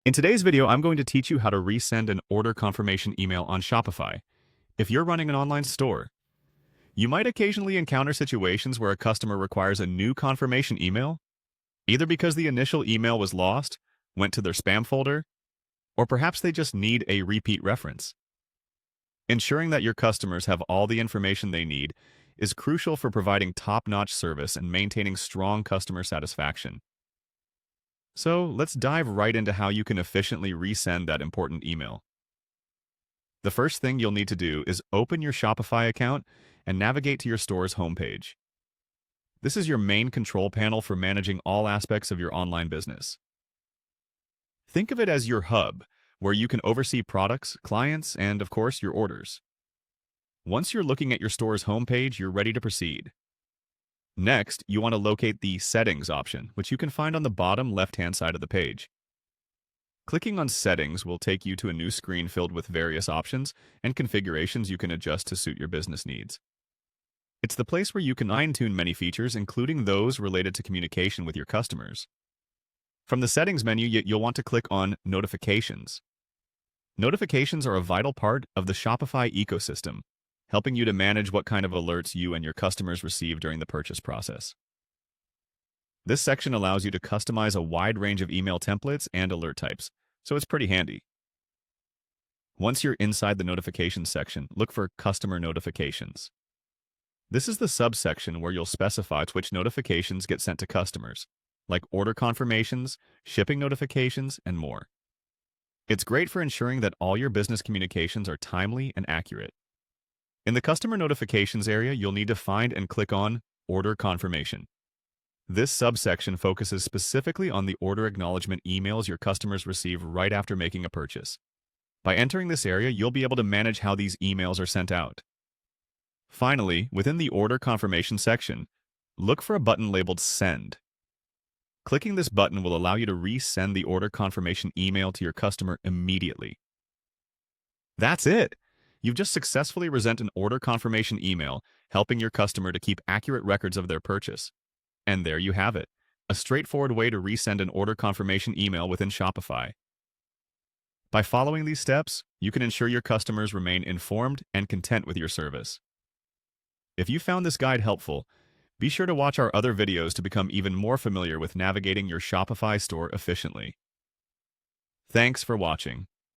In today's video, I'm going to teach you how to resend an order confirmation email on Shopify. If you're running an online store, you might occasionally encounter situations where a customer requires a new confirmation email, either because the initial email was lost, went to their spam folder, or perhaps they just need a repeat reference. Ensuring that your customers have all the information they need is crucial for providing top-notch service and maintaining strong customer satisfaction. So let's dive right into how you can efficiently resend that important email. The first thing you'll need to do is open your Shopify account and navigate to your store's homepage. This is your main control panel for managing all aspects of your online business. Think of it as your hub, where you can oversee products, clients, and of course, your orders. Once you're looking at your store's homepage, you're ready to proceed. Next, you want to locate the Settings option, which you can find on the bottom left-hand side of the page. Clicking on Settings will take you to a new screen filled with various options and configurations you can adjust to suit your business needs. It's the place where you can fine-tune many features, including those related to communication with your customers. From the Settings menu, you'll want to click on Notifications. Notifications are a vital part of the Shopify ecosystem, helping you to manage what kind of alerts you and your customers receive during the purchase process. This section allows you to customize a wide range of email templates and alert types, so it's pretty handy. Once you're inside the notifications section, look for Customer Notifications. This is the subsection where you'll specify which notifications get sent to customers, like order confirmations, shipping notifications, and more. It's great for ensuring that all your business communications are timely and accurate. In the Customer Notifications area, you'll need to find and click on Order Confirmation. This subsection focuses specifically on the order acknowledgement emails your customers receive right after making a purchase. By entering this area, you'll be able to manage how these emails are sent out. Finally, within the Order Confirmation section, look for a button labeled Send. Clicking this button will allow you to resend the order confirmation email to your customer immediately. That's it! You've just successfully resent an order confirmation email, helping your customer to keep accurate records of their purchase. And there you have it, a straightforward way to resend an order confirmation email within Shopify. By following these steps, you can ensure your customers remain informed and content with your service. If you found this guide helpful, be sure to watch our other videos to become even more familiar with navigating your Shopify store efficiently. Thanks for watching.